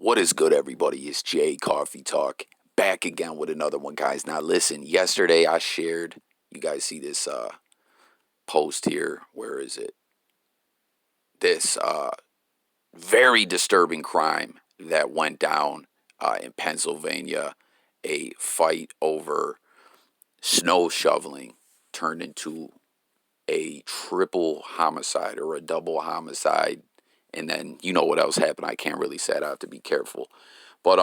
What is good, everybody? It's Jay Coffee Talk back again with another one, guys. Now, listen, yesterday I shared, you guys see this post here. Where is it? This very disturbing crime that went down in Pennsylvania. A fight over snow shoveling turned into a triple homicide or a double homicide. And then you know what else happened. I can't really say it. I have to be careful. But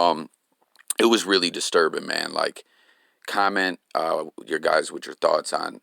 it was really disturbing, man. Like, comment your guys with your thoughts on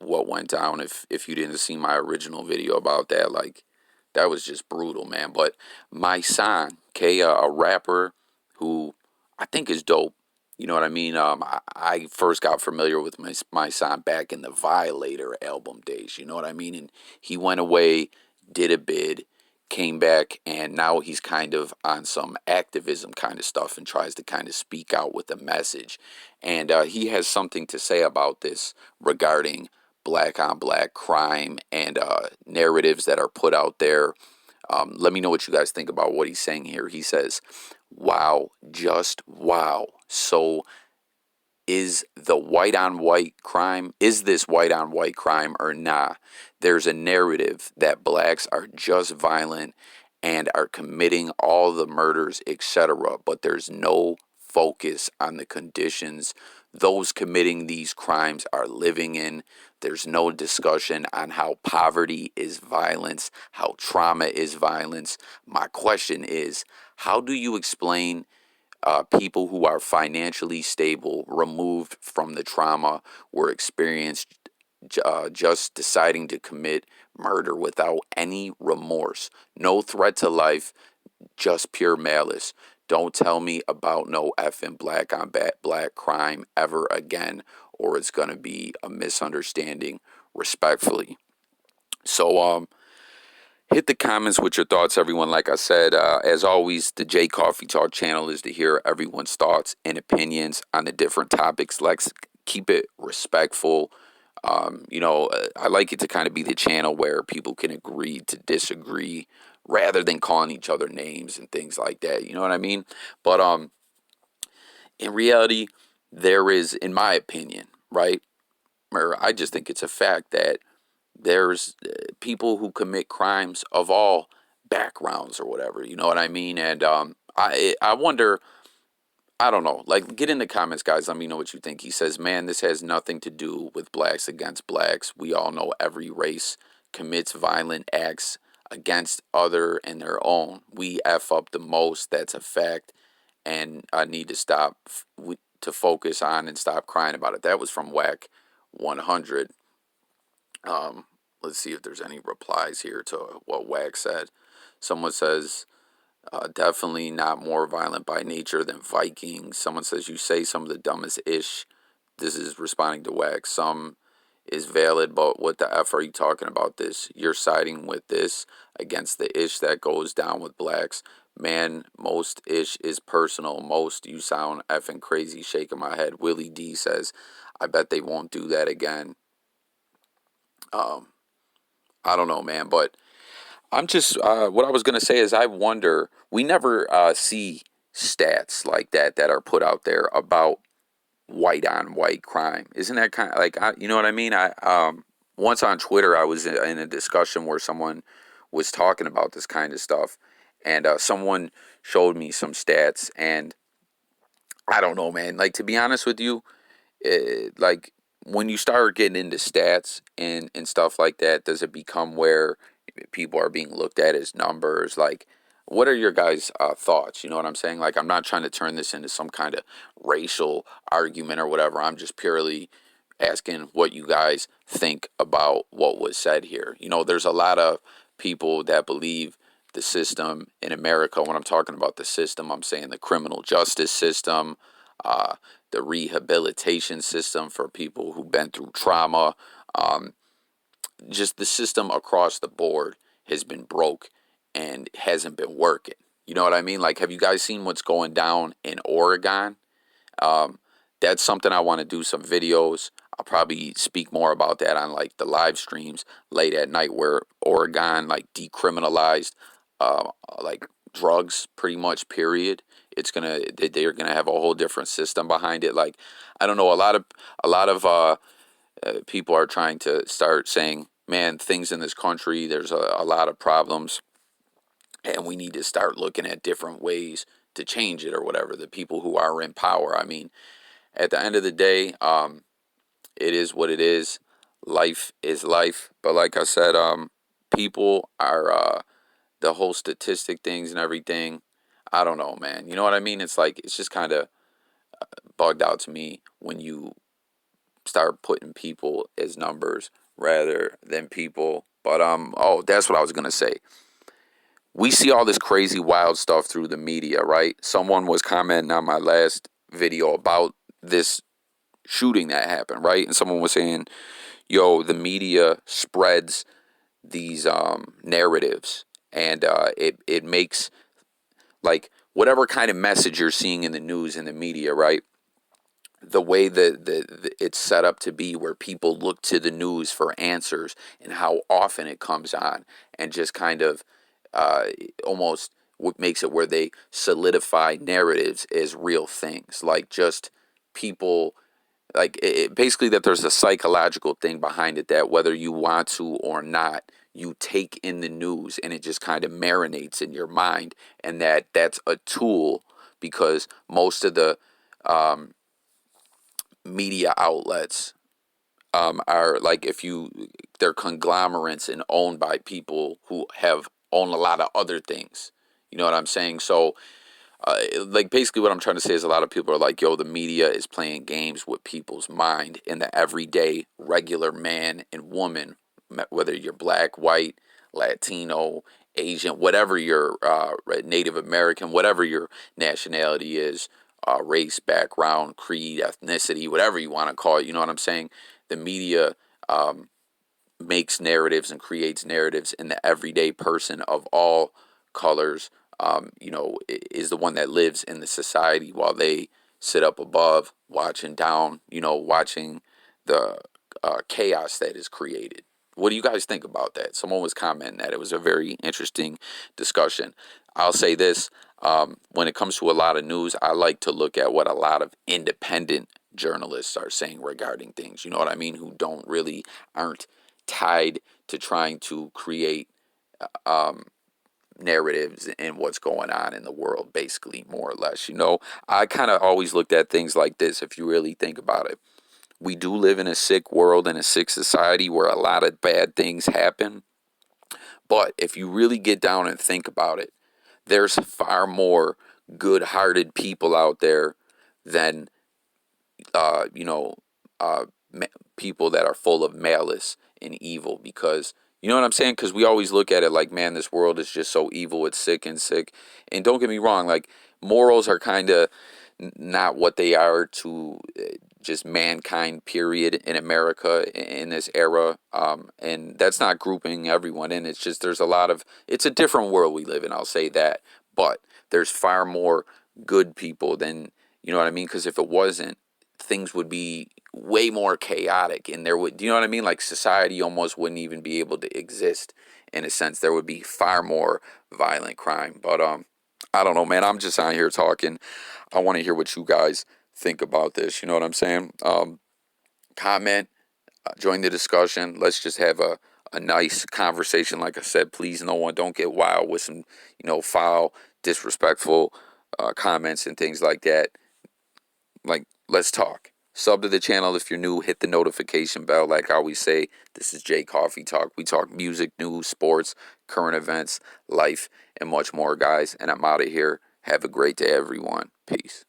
what went down. If you didn't see my original video about that, like, that was just brutal, man. But Mysonne, okay, a rapper who I think is dope. You know what I mean? I first got familiar with Mysonne back in the Violator album days. You know what I mean? And he went away, did a bid, came back, and now he's kind of on some activism kind of stuff and tries to kind of speak out with a message. And he has something to say about this regarding black on black crime and narratives that are put out there. Let me know what you guys think about what he's saying here. He says, wow, just wow. So is the white on white crime, is this white on white crime or not? There's a narrative that blacks are just violent and are committing all the murders, etc. But there's no focus on the conditions those committing these crimes are living in. There's no discussion on how poverty is violence, how trauma is violence. My question is, how do you explain people who are financially stable, removed from the trauma, were experienced just deciding to commit murder without any remorse, no threat to life, just pure malice? Don't tell me about no effing black on black crime ever again, or it's gonna be a misunderstanding. Respectfully. So hit the comments with your thoughts, everyone. Like I said, as always, the J Coffee Talk channel is to hear everyone's thoughts and opinions on the different topics. Let's keep it respectful. I like it to kind of be the channel where people can agree to disagree rather than calling each other names and things like that. You know what I mean? But in reality, there is, in my opinion, right? Or I just think it's a fact that there's people who commit crimes of all backgrounds or whatever. You know what I mean? And I wonder. I don't know. Like, get in the comments, guys. Let me know what you think. He says, man, this has nothing to do with blacks against blacks. We all know every race commits violent acts against other and their own. We F up the most. That's a fact. And I need to stop to focus on and stop crying about it. That was from Wack100. Let's see if there's any replies here to what Wack said. Someone says, definitely not more violent by nature than Vikings. Someone says, you say some of the dumbest ish. This is responding to Wax. Some is valid, but what the F are you talking about this? You're siding with this against the ish that goes down with blacks. Man, most ish is personal. Most, you sound effing crazy, shaking my head. Willie D says, I bet they won't do that again. I don't know, man, but I'm just, what I was going to say is I wonder, we never see stats like that are put out there about white on white crime. Isn't that kind of like, you know what I mean? Once on Twitter, I was in a discussion where someone was talking about this kind of stuff, and someone showed me some stats, and I don't know, man. Like, to be honest with you, like, when you start getting into stats and stuff like that, does it become where people are being looked at as numbers? Like, what are your guys' thoughts? You know what I'm saying? Like, I'm not trying to turn this into some kind of racial argument or whatever. I'm just purely asking what you guys think about what was said here. You know, there's a lot of people that believe the system in America. When I'm talking about the system, I'm saying the criminal justice system, uh, the rehabilitation system for people who've been through trauma. Um, just the system across the board has been broke and hasn't been working. You know what I mean? Like, have you guys seen what's going down in Oregon? Um, that's something I want to do some videos. I'll probably speak more about that on like the live streams late at night, where Oregon like decriminalized like drugs, pretty much, period. They're gonna have a whole different system behind it. Like, I don't know, a lot of people are trying to start saying, man, things in this country, there's a lot of problems, and we need to start looking at different ways to change it or whatever. The people who are in power. I mean, at the end of the day, it is what it is. Life is life. But like I said, people are the whole statistic things and everything. I don't know, man. You know what I mean? It's like, it's just kind of bugged out to me when you start putting people as numbers rather than people. But oh, that's what I was gonna say. We see all this crazy wild stuff through the media, right? Someone was commenting on my last video about this shooting that happened, right? And someone was saying, yo, the media spreads these narratives, and it makes, like, whatever kind of message you're seeing in the news and the media, right? The way that it's set up to be, where people look to the news for answers and how often it comes on, and just kind of uh, almost what makes it where they solidify narratives as real things, like just people, like basically that there's a psychological thing behind it, that whether you want to or not, you take in the news and it just kind of marinates in your mind, and that's a tool, because most of the um, media outlets are like, if you, they're conglomerates and owned by people who have own a lot of other things. You know what I'm saying? So like, basically what I'm trying to say is, a lot of people are like, yo, the media is playing games with people's mind, and the everyday regular man and woman, whether you're black, white, Latino, Asian, whatever your Native American, whatever your nationality is, race, background, creed, ethnicity, whatever you want to call it. You know what I'm saying? The media um, makes narratives and creates narratives, and the everyday person of all colors, is the one that lives in the society, while they sit up above, watching down, watching the chaos that is created. What do you guys think about that? Someone was commenting that it was a very interesting discussion. I'll say this: when it comes to a lot of news, I like to look at what a lot of independent journalists are saying regarding things. You know what I mean? Who don't really, aren't tied to trying to create um, narratives and what's going on in the world, basically, more or less. I kind of always looked at things like this. If you really think about it, we do live in a sick world and a sick society where a lot of bad things happen. But if you really get down and think about it, there's far more good-hearted people out there than uh, you know, uh, people that are full of malice and evil. Because, you know what I'm saying? Because we always look at it like, man, this world is just so evil. It's sick and sick. And don't get me wrong, like, morals are kind of not what they are to just mankind, period, in America in this era. And that's not grouping everyone in. It's just, it's a different world we live in. I'll say that. But there's far more good people than, you know what I mean? Because if it wasn't, things would be way more chaotic, and do you know what I mean? Like, society almost wouldn't even be able to exist, in a sense. There would be far more violent crime. But I don't know, man. I'm just out here talking. I want to hear what you guys think about this. You know what I'm saying? Comment, join the discussion. Let's just have a nice conversation. Like I said, please, no one, don't get wild with some, foul, disrespectful comments and things like that. Like, let's talk. Sub to the channel if you're new. Hit the notification bell. Like I always say, this is Jay Coffee Talk. We talk music, news, sports, current events, life, and much more, guys. And I'm out of here. Have a great day, everyone. Peace.